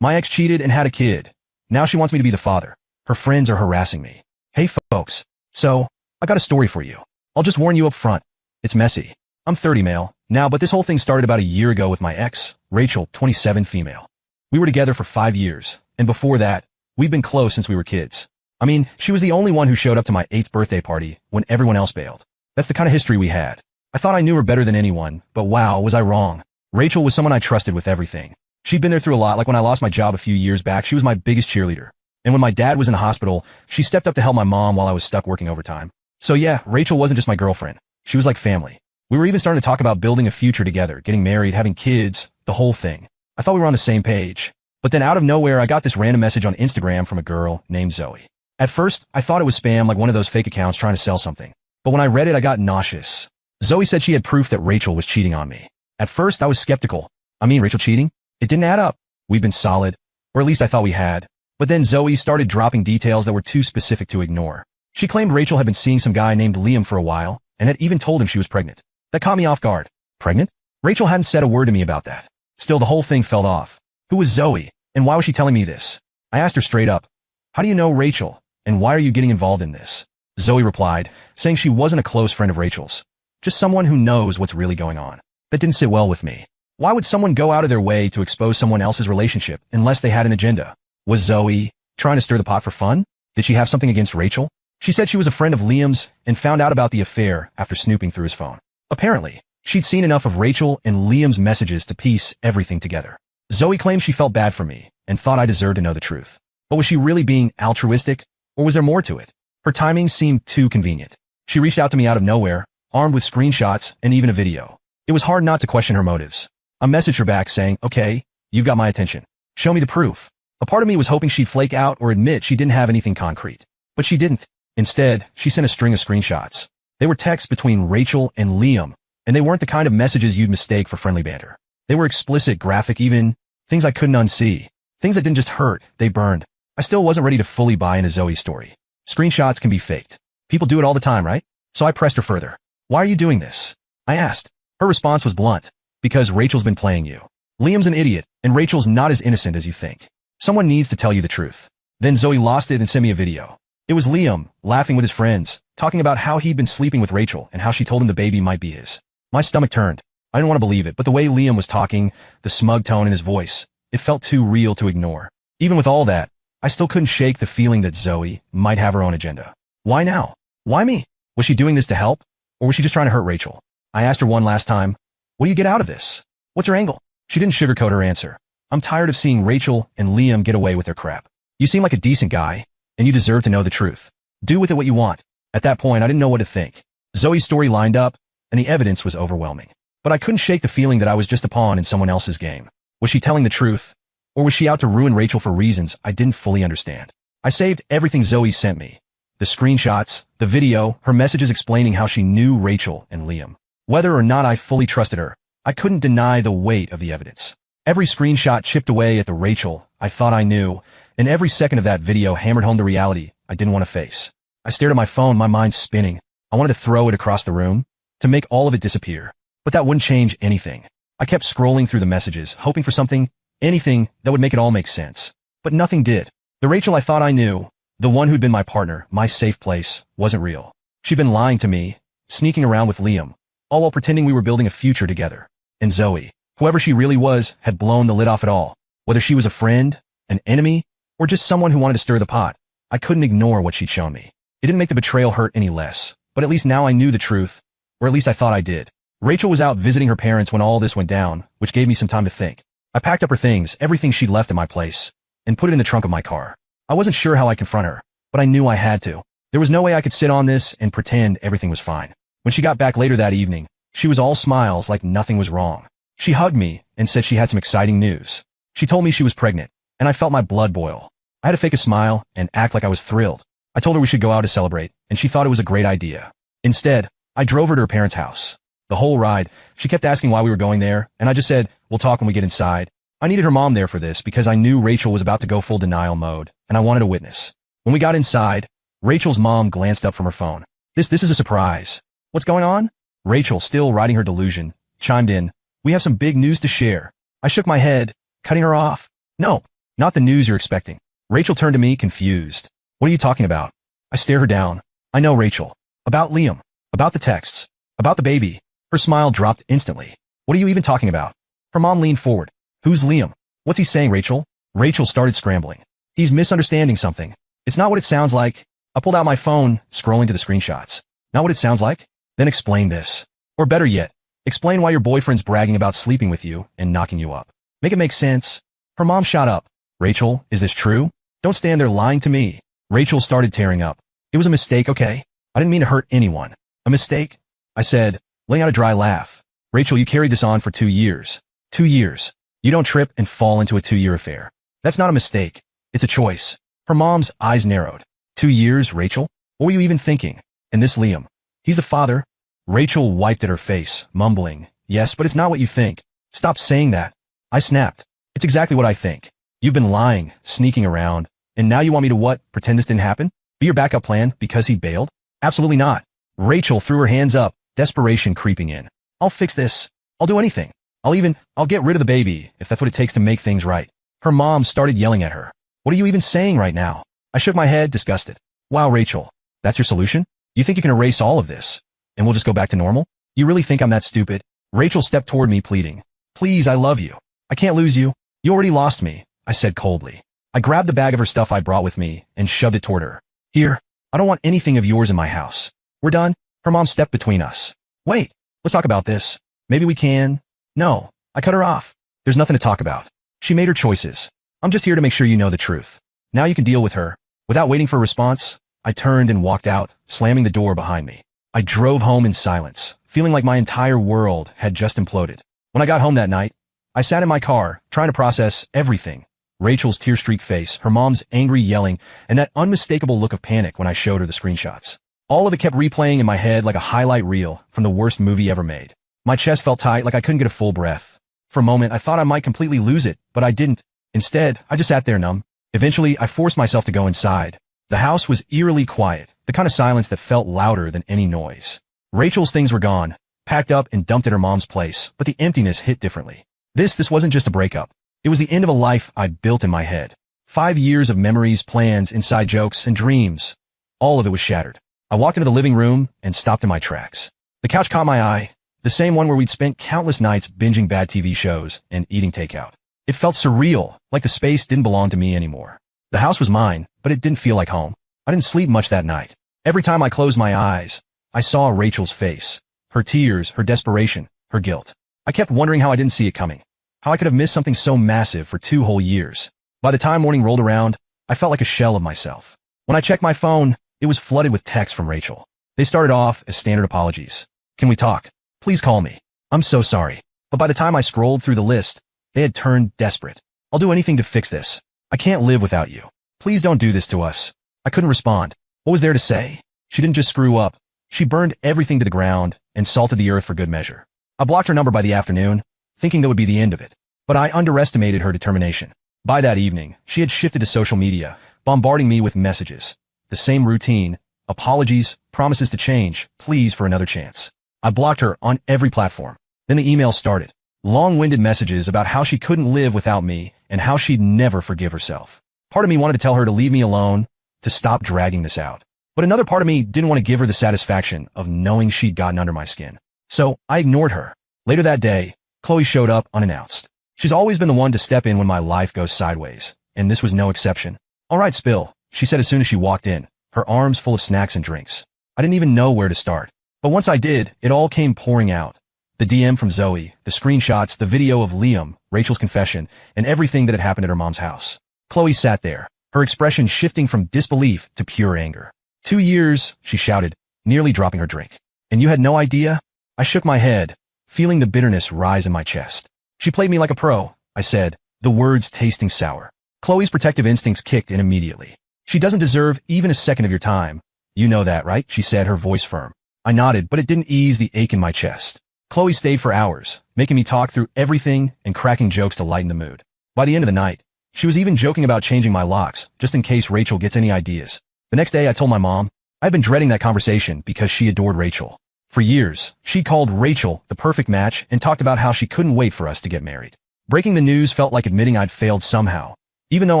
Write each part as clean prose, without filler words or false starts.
My ex cheated and had a kid. Now she wants me to be the father. Her friends are harassing me. Hey folks. So, I got a story for you. I'll just warn you up front. It's messy. I'm 30 male now, but this whole thing started about a year ago with my ex, Rachel, 27 female. We were together for 5 years, and before that, we've been close since we were kids. I mean, she was the only one who showed up to my 8th birthday party when everyone else bailed. That's the kind of history we had. I thought I knew her better than anyone, but wow, was I wrong. Rachel was someone I trusted with everything. She'd been there through a lot, like when I lost my job a few years back, she was my biggest cheerleader. And when my dad was in the hospital, she stepped up to help my mom while I was stuck working overtime. So yeah, Rachel wasn't just my girlfriend. She was like family. We were even starting to talk about building a future together, getting married, having kids, the whole thing. I thought we were on the same page. But then out of nowhere, I got this random message on Instagram from a girl named Zoe. At first, I thought it was spam, like one of those fake accounts trying to sell something. But when I read it, I got nauseous. Zoe said she had proof that Rachel was cheating on me. At first, I was skeptical. I mean, Rachel cheating? It didn't add up. We'd been solid, or at least I thought we had. But then Zoe started dropping details that were too specific to ignore. She claimed Rachel had been seeing some guy named Liam for a while, and had even told him she was pregnant. That caught me off guard. Pregnant? Rachel hadn't said a word to me about that. Still, the whole thing fell off. Who was Zoe, and why was she telling me this? I asked her straight up, how do you know Rachel, and why are you getting involved in this? Zoe replied, saying she wasn't a close friend of Rachel's. Just someone who knows what's really going on. That didn't sit well with me. Why would someone go out of their way to expose someone else's relationship unless they had an agenda? Was Zoe trying to stir the pot for fun? Did she have something against Rachel? She said she was a friend of Liam's and found out about the affair after snooping through his phone. Apparently, she'd seen enough of Rachel and Liam's messages to piece everything together. Zoe claimed she felt bad for me and thought I deserved to know the truth. But was she really being altruistic, or was there more to it? Her timing seemed too convenient. She reached out to me out of nowhere, armed with screenshots and even a video. It was hard not to question her motives. I messaged her back saying, okay, you've got my attention. Show me the proof. A part of me was hoping she'd flake out or admit she didn't have anything concrete. But she didn't. Instead, she sent a string of screenshots. They were texts between Rachel and Liam, and they weren't the kind of messages you'd mistake for friendly banter. They were explicit, graphic, even things I couldn't unsee. Things that didn't just hurt, they burned. I still wasn't ready to fully buy into Zoe's story. Screenshots can be faked. People do it all the time, right? So I pressed her further. Why are you doing this? I asked. Her response was blunt. Because Rachel's been playing you. Liam's an idiot, and Rachel's not as innocent as you think. Someone needs to tell you the truth. Then Zoe lost it and sent me a video. It was Liam, laughing with his friends, talking about how he'd been sleeping with Rachel and how she told him the baby might be his. My stomach turned. I didn't want to believe it, but the way Liam was talking, the smug tone in his voice, it felt too real to ignore. Even with all that, I still couldn't shake the feeling that Zoe might have her own agenda. Why now? Why me? Was she doing this to help? Or was she just trying to hurt Rachel? I asked her one last time, what do you get out of this? What's her angle? She didn't sugarcoat her answer. I'm tired of seeing Rachel and Liam get away with their crap. You seem like a decent guy, and you deserve to know the truth. Do with it what you want. At that point, I didn't know what to think. Zoe's story lined up, and the evidence was overwhelming. But I couldn't shake the feeling that I was just a pawn in someone else's game. Was she telling the truth? Or was she out to ruin Rachel for reasons I didn't fully understand? I saved everything Zoe sent me. The screenshots, the video, her messages explaining how she knew Rachel and Liam. Whether or not I fully trusted her, I couldn't deny the weight of the evidence. Every screenshot chipped away at the Rachel I thought I knew, and every second of that video hammered home the reality I didn't want to face. I stared at my phone, my mind spinning. I wanted to throw it across the room, to make all of it disappear. But that wouldn't change anything. I kept scrolling through the messages, hoping for something, anything that would make it all make sense. But nothing did. The Rachel I thought I knew, the one who'd been my partner, my safe place, wasn't real. She'd been lying to me, sneaking around with Liam, all while pretending we were building a future together. And Zoe, whoever she really was, had blown the lid off it all. Whether she was a friend, an enemy, or just someone who wanted to stir the pot, I couldn't ignore what she'd shown me. It didn't make the betrayal hurt any less, but at least now I knew the truth, or at least I thought I did. Rachel was out visiting her parents when all this went down, which gave me some time to think. I packed up her things, everything she'd left at my place, and put it in the trunk of my car. I wasn't sure how I'd confront her, but I knew I had to. There was no way I could sit on this and pretend everything was fine. When she got back later that evening, she was all smiles like nothing was wrong. She hugged me and said she had some exciting news. She told me she was pregnant, and I felt my blood boil. I had to fake a smile and act like I was thrilled. I told her we should go out to celebrate, and she thought it was a great idea. Instead, I drove her to her parents' house. The whole ride, she kept asking why we were going there, and I just said, we'll talk when we get inside. I needed her mom there for this because I knew Rachel was about to go full denial mode, and I wanted a witness. When we got inside, Rachel's mom glanced up from her phone. This is a surprise. What's going on? Rachel, still riding her delusion, chimed in. We have some big news to share. I shook my head, cutting her off. No, Not the news you're expecting. Rachel turned to me, confused. What are you talking about? I stare her down. I know, Rachel. About Liam. About the texts. About the baby. Her smile dropped instantly. What are you even talking about? Her mom leaned forward. Who's Liam? What's he saying, Rachel? Rachel started scrambling. He's misunderstanding something. It's not what it sounds like. I pulled out my phone, scrolling to the screenshots. Not what it sounds like? Then explain this. Or better yet, explain why your boyfriend's bragging about sleeping with you and knocking you up. Make it make sense. Her mom shot up. Rachel, is this true? Don't stand there lying to me. Rachel started tearing up. It was a mistake, okay? I didn't mean to hurt anyone. A mistake? I said, laying out a dry laugh. Rachel, you carried this on for 2 years. 2 years. You don't trip and fall into a 2-year affair. That's not a mistake. It's a choice. Her mom's eyes narrowed. 2 years, Rachel? What were you even thinking? And this Liam. He's the father. Rachel wiped at her face, mumbling, yes, but it's not what you think. Stop saying that. I snapped. It's exactly what I think. You've been lying, sneaking around, and now you want me to what? Pretend this didn't happen? Be your backup plan because he bailed? Absolutely not. Rachel threw her hands up, desperation creeping in. I'll fix this. I'll do anything. I'll get rid of the baby if that's what it takes to make things right. Her mom started yelling at her. What are you even saying right now? I shook my head, disgusted. Wow, Rachel, that's your solution? You think you can erase all of this and we'll just go back to normal? You really think I'm that stupid? Rachel stepped toward me, pleading. Please, I love you. I can't lose you. You already lost me, I said coldly. I grabbed the bag of her stuff I brought with me and shoved it toward her. Here, I don't want anything of yours in my house. We're done? Her mom stepped between us. Wait, let's talk about this. Maybe we can. No, I cut her off. There's nothing to talk about. She made her choices. I'm just here to make sure you know the truth. Now you can deal with her. Without waiting for a response, I turned and walked out, slamming the door behind me. I drove home in silence, feeling like my entire world had just imploded. When I got home that night, I sat in my car, trying to process everything. Rachel's tear-streaked face, her mom's angry yelling, and that unmistakable look of panic when I showed her the screenshots. All of it kept replaying in my head like a highlight reel from the worst movie ever made. My chest felt tight, like I couldn't get a full breath. For a moment, I thought I might completely lose it, but I didn't. Instead, I just sat there numb. Eventually, I forced myself to go inside. The house was eerily quiet, the kind of silence that felt louder than any noise. Rachel's things were gone, packed up and dumped at her mom's place, but the emptiness hit differently. This wasn't just a breakup. It was the end of a life I'd built in my head. 5 years of memories, plans, inside jokes, and dreams. All of it was shattered. I walked into the living room and stopped in my tracks. The couch caught my eye, the same one where we'd spent countless nights binging bad TV shows and eating takeout. It felt surreal, like the space didn't belong to me anymore. The house was mine, but it didn't feel like home. I didn't sleep much that night. Every time I closed my eyes, I saw Rachel's face. Her tears, her desperation, her guilt. I kept wondering how I didn't see it coming. How I could have missed something so massive for 2 whole years. By the time morning rolled around, I felt like a shell of myself. When I checked my phone, it was flooded with texts from Rachel. They started off as standard apologies. Can we talk? Please call me. I'm so sorry. But by the time I scrolled through the list, they had turned desperate. I'll do anything to fix this. I can't live without you. Please don't do this to us. I couldn't respond. What was there to say? She didn't just screw up. She burned everything to the ground and salted the earth for good measure. I blocked her number by the afternoon, thinking that would be the end of it. But I underestimated her determination. By that evening, she had shifted to social media, bombarding me with messages. The same routine, apologies, promises to change, pleas for another chance. I blocked her on every platform. Then the emails started. Long-winded messages about how she couldn't live without me and how she'd never forgive herself. Part of me wanted to tell her to leave me alone, to stop dragging this out. But another part of me didn't want to give her the satisfaction of knowing she'd gotten under my skin. So I ignored her. Later that day, Chloe showed up unannounced. She's always been the one to step in when my life goes sideways, and this was no exception. All right, Spill, she said as soon as she walked in, her arms full of snacks and drinks. I didn't even know where to start. But once I did, it all came pouring out. The DM from Zoe, the screenshots, the video of Liam, Rachel's confession, and everything that had happened at her mom's house. Chloe sat there, her expression shifting from disbelief to pure anger. 2 years, she shouted, nearly dropping her drink. And you had no idea? I shook my head, feeling the bitterness rise in my chest. She played me like a pro, I said, the words tasting sour. Chloe's protective instincts kicked in immediately. She doesn't deserve even a second of your time. You know that, right? She said, her voice firm. I nodded, but it didn't ease the ache in my chest. Chloe stayed for hours, making me talk through everything and cracking jokes to lighten the mood. By the end of the night, she was even joking about changing my locks, just in case Rachel gets any ideas. The next day, I told my mom, I'd been dreading that conversation because she adored Rachel. For years, she called Rachel the perfect match and talked about how she couldn't wait for us to get married. Breaking the news felt like admitting I'd failed somehow, even though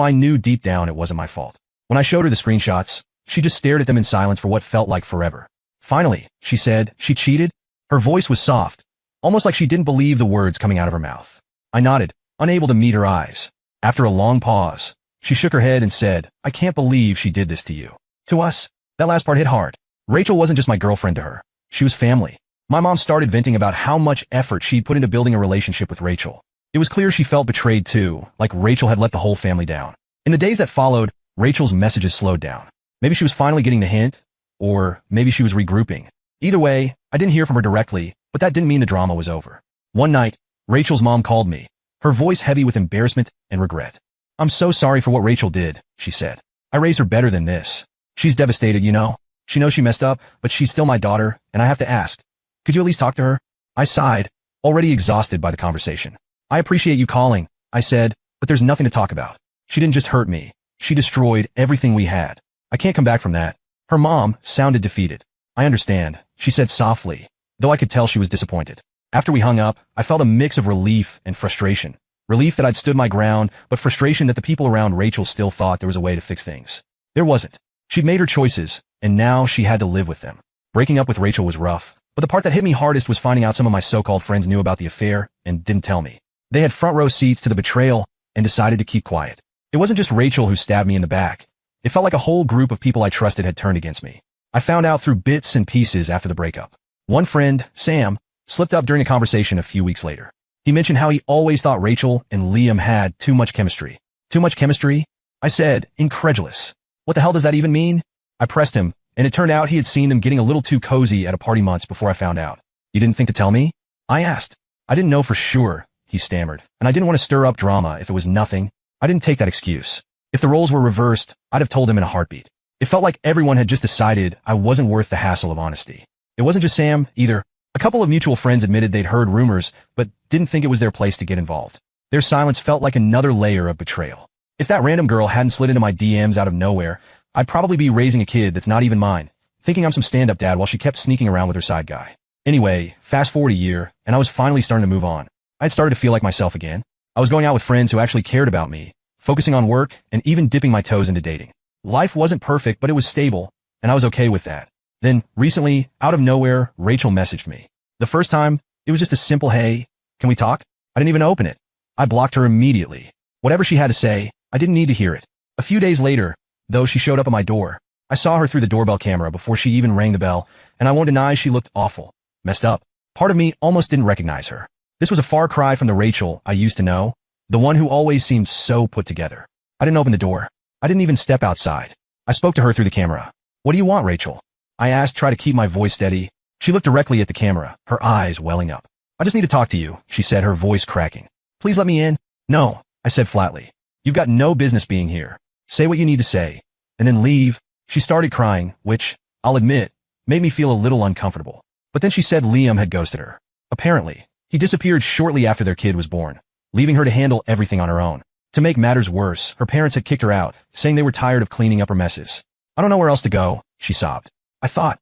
I knew deep down it wasn't my fault. When I showed her the screenshots, she just stared at them in silence for what felt like forever. Finally, she said, she cheated? Her voice was soft, almost like she didn't believe the words coming out of her mouth. I nodded, unable to meet her eyes. After a long pause, she shook her head and said, I can't believe she did this to you. To us, that last part hit hard. Rachel wasn't just my girlfriend to her. She was family. My mom started venting about how much effort she'd put into building a relationship with Rachel. It was clear she felt betrayed too, like Rachel had let the whole family down. In the days that followed, Rachel's messages slowed down. Maybe she was finally getting the hint, or maybe she was regrouping. Either way, I didn't hear from her directly, but that didn't mean the drama was over. One night, Rachel's mom called me, her voice heavy with embarrassment and regret. I'm so sorry for what Rachel did, she said. I raised her better than this. She's devastated, you know. She knows she messed up, but she's still my daughter, and I have to ask, could you at least talk to her? I sighed, already exhausted by the conversation. I appreciate you calling, I said, but there's nothing to talk about. She didn't just hurt me. She destroyed everything we had. I can't come back from that. Her mom sounded defeated. I understand, she said softly, though I could tell she was disappointed. After we hung up, I felt a mix of relief and frustration. Relief that I'd stood my ground, but frustration that the people around Rachel still thought there was a way to fix things. There wasn't. She'd made her choices, and now she had to live with them. Breaking up with Rachel was rough, but the part that hit me hardest was finding out some of my so-called friends knew about the affair and didn't tell me. They had front-row seats to the betrayal and decided to keep quiet. It wasn't just Rachel who stabbed me in the back. It felt like a whole group of people I trusted had turned against me. I found out through bits and pieces after the breakup. One friend, Sam, slipped up during a conversation a few weeks later. He mentioned how he always thought Rachel and Liam had too much chemistry. Too much chemistry? I said, incredulous. What the hell does that even mean? I pressed him, and it turned out he had seen them getting a little too cozy at a party months before I found out. You didn't think to tell me? I asked. I didn't know for sure, he stammered, and I didn't want to stir up drama if it was nothing. I didn't take that excuse. If the roles were reversed, I'd have told him in a heartbeat. It felt like everyone had just decided I wasn't worth the hassle of honesty. It wasn't just Sam, either. A couple of mutual friends admitted they'd heard rumors, but didn't think it was their place to get involved. Their silence felt like another layer of betrayal. If that random girl hadn't slid into my DMs out of nowhere, I'd probably be raising a kid that's not even mine, thinking I'm some stand-up dad while she kept sneaking around with her side guy. Anyway, fast forward a year, and I was finally starting to move on. I'd started to feel like myself again. I was going out with friends who actually cared about me, focusing on work, and even dipping my toes into dating. Life wasn't perfect, but it was stable, and I was okay with that. Then, recently, out of nowhere, Rachel messaged me. The first time, it was just a simple, hey, can we talk? I didn't even open it. I blocked her immediately. Whatever she had to say, I didn't need to hear it. A few days later, though, she showed up at my door. I saw her through the doorbell camera before she even rang the bell, and I won't deny she looked awful, messed up. Part of me almost didn't recognize her. This was a far cry from the Rachel I used to know, the one who always seemed so put together. I didn't open the door. I didn't even step outside. I spoke to her through the camera. What do you want, Rachel? I asked, try to keep my voice steady. She looked directly at the camera, her eyes welling up. I just need to talk to you, she said, her voice cracking. Please let me in. No, I said flatly. You've got no business being here. Say what you need to say, and then leave. She started crying, which, I'll admit, made me feel a little uncomfortable. But then she said Liam had ghosted her. Apparently, he disappeared shortly after their kid was born, leaving her to handle everything on her own. To make matters worse, her parents had kicked her out, saying they were tired of cleaning up her messes. I don't know where else to go, she sobbed. I thought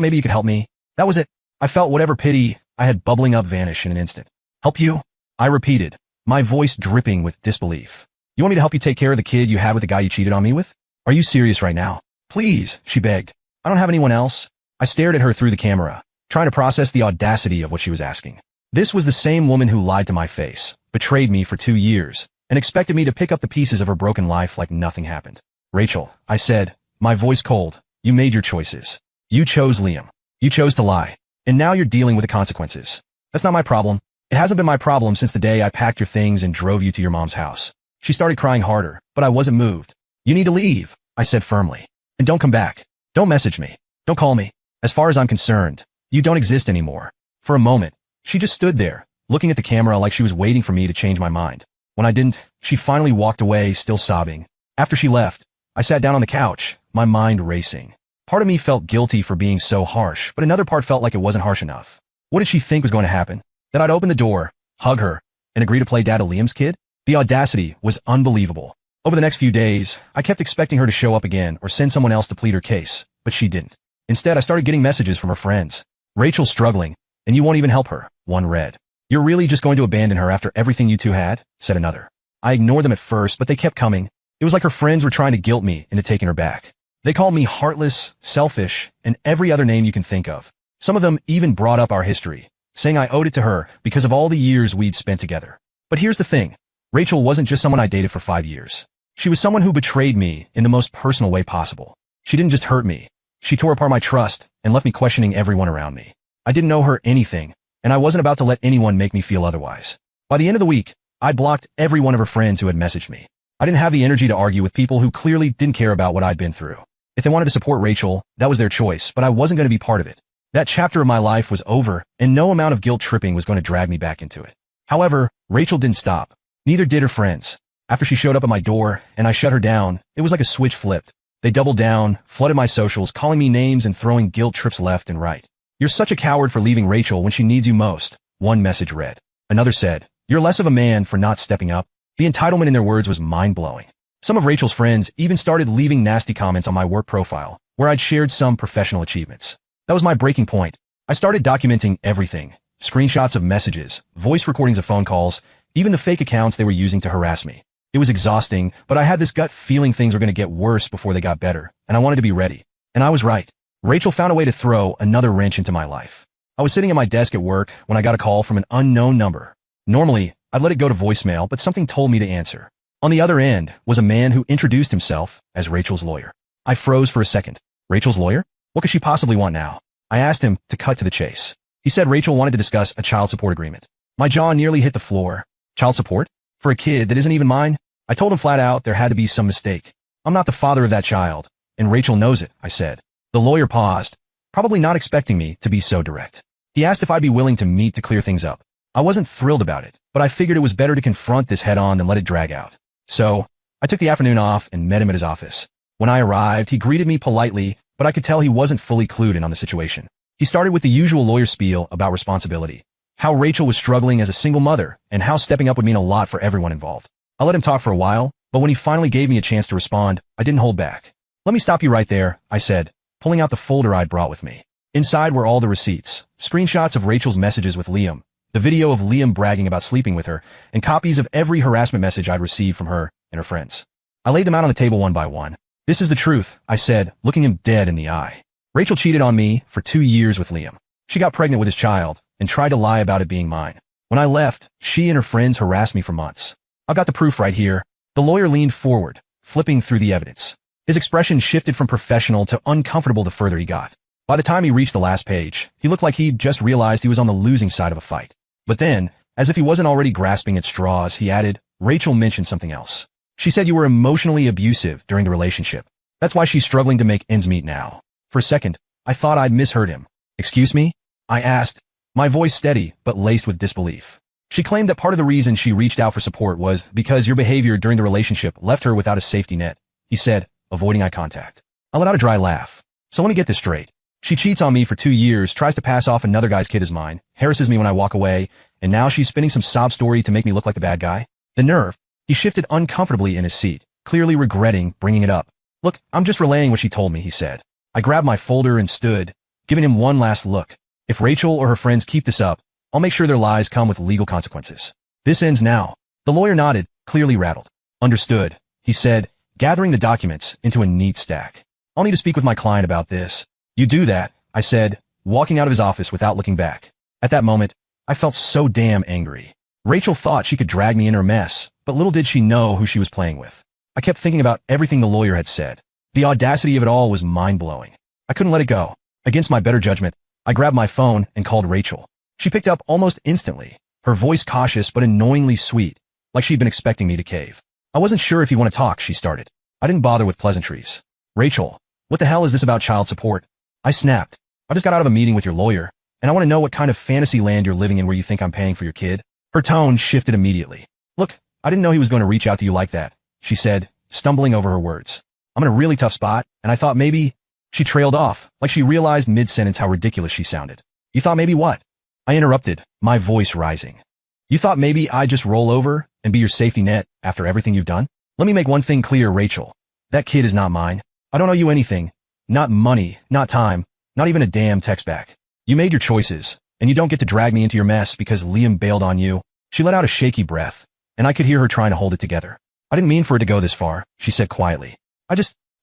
maybe you could help me. That was it. I felt whatever pity I had bubbling up vanish in an instant. Help you? I repeated, my voice dripping with disbelief. You want me to help you take care of the kid you had with the guy you cheated on me with? Are you serious right now? Please, she begged. I don't have anyone else. I stared at her through the camera, trying to process the audacity of what she was asking. This was the same woman who lied to my face, betrayed me for 2 years, and expected me to pick up the pieces of her broken life like nothing happened. Rachel, I said, my voice cold, you made your choices. You chose Liam. You chose to lie. And now you're dealing with the consequences. That's not my problem. It hasn't been my problem since the day I packed your things and drove you to your mom's house. She started crying harder, but I wasn't moved. You need to leave, I said firmly. And don't come back. Don't message me. Don't call me. As far as I'm concerned, you don't exist anymore. For a moment, she just stood there, looking at the camera like she was waiting for me to change my mind. When I didn't, she finally walked away, still sobbing. After she left, I sat down on the couch, my mind racing. Part of me felt guilty for being so harsh, but another part felt like it wasn't harsh enough. What did she think was going to happen? That I'd open the door, hug her, and agree to play dad to Liam's kid? The audacity was unbelievable. Over the next few days, I kept expecting her to show up again or send someone else to plead her case, but she didn't. Instead, I started getting messages from her friends. Rachel's struggling, and you won't even help her, one read. You're really just going to abandon her after everything you two had? Said another. I ignored them at first, but they kept coming. It was like her friends were trying to guilt me into taking her back. They called me heartless, selfish, and every other name you can think of. Some of them even brought up our history, saying I owed it to her because of all the years we'd spent together. But here's the thing. Rachel wasn't just someone I dated for 5 years. She was someone who betrayed me in the most personal way possible. She didn't just hurt me. She tore apart my trust and left me questioning everyone around me. I didn't know her anything, and I wasn't about to let anyone make me feel otherwise. By the end of the week, I'd blocked every one of her friends who had messaged me. I didn't have the energy to argue with people who clearly didn't care about what I'd been through. If they wanted to support Rachel, that was their choice, but I wasn't going to be part of it. That chapter of my life was over, and no amount of guilt tripping was going to drag me back into it. However, Rachel didn't stop. Neither did her friends. After she showed up at my door and I shut her down, it was like a switch flipped. They doubled down, flooded my socials, calling me names and throwing guilt trips left and right. "You're such a coward for leaving Rachel when she needs you most," one message read. Another said, "You're less of a man for not stepping up." The entitlement in their words was mind-blowing. Some of Rachel's friends even started leaving nasty comments on my work profile, where I'd shared some professional achievements. That was my breaking point. I started documenting everything. Screenshots of messages, voice recordings of phone calls, even the fake accounts they were using to harass me. It was exhausting, but I had this gut feeling things were going to get worse before they got better, and I wanted to be ready. And I was right. Rachel found a way to throw another wrench into my life. I was sitting at my desk at work when I got a call from an unknown number. Normally, I'd let it go to voicemail, but something told me to answer. On the other end was a man who introduced himself as Rachel's lawyer. I froze for a second. Rachel's lawyer? What could she possibly want now? I asked him to cut to the chase. He said Rachel wanted to discuss a child support agreement. My jaw nearly hit the floor. Child support? For a kid that isn't even mine? I told him flat out there had to be some mistake. I'm not the father of that child, and Rachel knows it, I said. The lawyer paused, probably not expecting me to be so direct. He asked if I'd be willing to meet to clear things up. I wasn't thrilled about it, but I figured it was better to confront this head-on than let it drag out. So, I took the afternoon off and met him at his office. When I arrived, he greeted me politely, but I could tell he wasn't fully clued in on the situation. He started with the usual lawyer spiel about responsibility, how Rachel was struggling as a single mother, and how stepping up would mean a lot for everyone involved. I let him talk for a while, but when he finally gave me a chance to respond, I didn't hold back. "Let me stop you right there," I said, pulling out the folder I'd brought with me. Inside were all the receipts, screenshots of Rachel's messages with Liam, the video of Liam bragging about sleeping with her, and copies of every harassment message I'd received from her and her friends. I laid them out on the table one by one. "This is the truth," I said, looking him dead in the eye. "Rachel cheated on me for 2 years with Liam. She got pregnant with his child and tried to lie about it being mine. When I left, she and her friends harassed me for months. I've got the proof right here." The lawyer leaned forward, flipping through the evidence. His expression shifted from professional to uncomfortable the further he got. By the time he reached the last page, he looked like he'd just realized he was on the losing side of a fight. But then, as if he wasn't already grasping at straws, he added, "Rachel mentioned something else. She said you were emotionally abusive during the relationship. That's why she's struggling to make ends meet now." For a second, I thought I'd misheard him. "Excuse me?" I asked, my voice steady but laced with disbelief. "She claimed that part of the reason she reached out for support was because your behavior during the relationship left her without a safety net," he said, avoiding eye contact. I let out a dry laugh. "So let me get this straight. She cheats on me for 2 years, tries to pass off another guy's kid as mine, harasses me when I walk away, and now she's spinning some sob story to make me look like the bad guy? The nerve." He shifted uncomfortably in his seat, clearly regretting bringing it up. "Look, I'm just relaying what she told me," he said. I grabbed my folder and stood, giving him one last look. "If Rachel or her friends keep this up, I'll make sure their lies come with legal consequences. This ends now." The lawyer nodded, clearly rattled. "Understood," he said, gathering the documents into a neat stack. "I'll need to speak with my client about this." "You do that," I said, walking out of his office without looking back. At that moment, I felt so damn angry. Rachel thought she could drag me in her mess, but little did she know who she was playing with. I kept thinking about everything the lawyer had said. The audacity of it all was mind-blowing. I couldn't let it go. Against my better judgment, I grabbed my phone and called Rachel. She picked up almost instantly, her voice cautious but annoyingly sweet, like she'd been expecting me to cave. "I wasn't sure if you want to talk," she started. I didn't bother with pleasantries. "Rachel, what the hell is this about child support?" I snapped. "I just got out of a meeting with your lawyer, and I want to know what kind of fantasy land you're living in where you think I'm paying for your kid." Her tone shifted immediately. "Look, I didn't know he was going to reach out to you like that," she said, stumbling over her words. "I'm in a really tough spot, and I thought maybe—" She trailed off, like she realized mid-sentence how ridiculous she sounded. "You thought maybe what?" I interrupted, my voice rising. "You thought maybe I'd just roll over and be your safety net after everything you've done? Let me make one thing clear, Rachel. That kid is not mine. I don't owe you anything. Not money, not time, not even a damn text back. You made your choices, and you don't get to drag me into your mess because Liam bailed on you." She let out a shaky breath, and I could hear her trying to hold it together. I didn't mean for it to go this far, she said quietly. I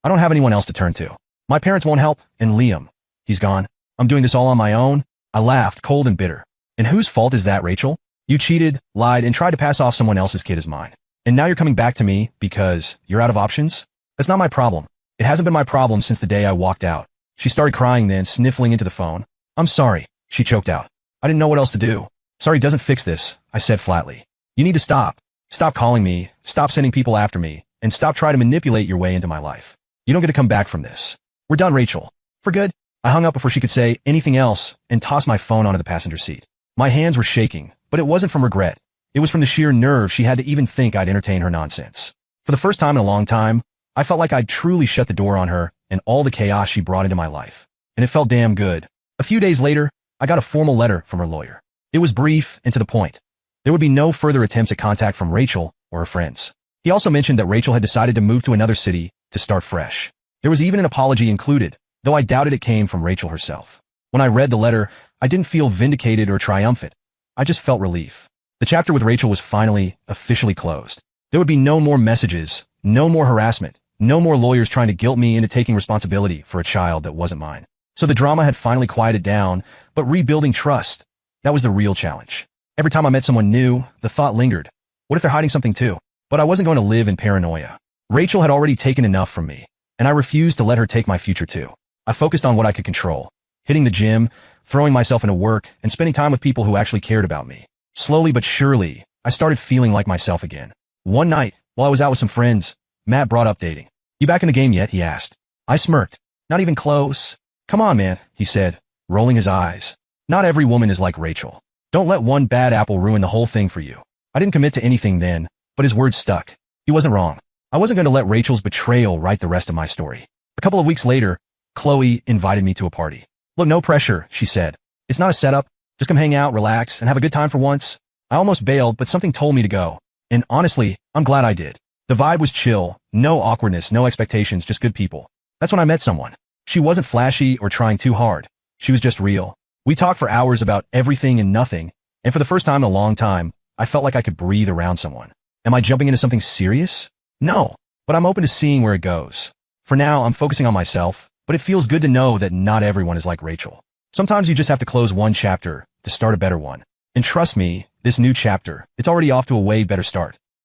don't have anyone else to turn to. My parents won't help, and Liam, he's gone. I'm doing this all on my own. I laughed, cold and bitter. And whose fault is that, Rachel? You cheated, lied, and tried to pass off someone else's kid as mine. And now you're coming back to me because you're out of options? That's not my problem. It hasn't been my problem since the day I walked out. She started crying then, sniffling into the phone. I'm sorry, she choked out. I didn't know what else to do. Sorry doesn't fix this, I said flatly. You need to stop. Stop calling me, stop sending people after me, and stop trying to manipulate your way into my life. You don't get to come back from this. We're done, Rachel. For good. I hung up before she could say anything else and tossed my phone onto the passenger seat. My hands were shaking, but it wasn't from regret. It was from the sheer nerve she had to even think I'd entertain her nonsense. For the first time in a long time, I felt like I'd truly shut the door on her and all the chaos she brought into my life. And it felt damn good. A few days later, I got a formal letter from her lawyer. It was brief and to the point. There would be no further attempts at contact from Rachel or her friends. He also mentioned that Rachel had decided to move to another city to start fresh. There was even an apology included, though I doubted it came from Rachel herself. When I read the letter, I didn't feel vindicated or triumphant. I just felt relief. The chapter with Rachel was finally, officially closed. There would be no more messages, no more harassment, no more lawyers trying to guilt me into taking responsibility for a child that wasn't mine. So the drama had finally quieted down, but rebuilding trust, that was the real challenge. Every time I met someone new, the thought lingered. What if they're hiding something too? But I wasn't going to live in paranoia. Rachel had already taken enough from me, and I refused to let her take my future too. I focused on what I could control, hitting the gym, throwing myself into work, and spending time with people who actually cared about me. Slowly but surely, I started feeling like myself again. One night, while I was out with some friends, Matt brought up dating. You back in the game yet? He asked. I smirked. Not even close. Come on, man, he said, rolling his eyes. Not every woman is like Rachel. Don't let one bad apple ruin the whole thing for you. I didn't commit to anything then, but his words stuck. He wasn't wrong. I wasn't going to let Rachel's betrayal write the rest of my story. A couple of weeks later, Chloe invited me to a party. Look, no pressure, she said. It's not a setup. Just come hang out, relax, and have a good time for once. I almost bailed, but something told me to go. And honestly, I'm glad I did. The vibe was chill, no awkwardness, no expectations, just good people. That's when I met someone. She wasn't flashy or trying too hard. She was just real. We talked for hours about everything and nothing, and for the first time in a long time, I felt like I could breathe around someone. Am I jumping into something serious? No, but I'm open to seeing where it goes. For now, I'm focusing on myself, but it feels good to know that not everyone is like Rachel. Sometimes you just have to close one chapter to start a better one. And trust me, this new chapter, it's already off to a way better start.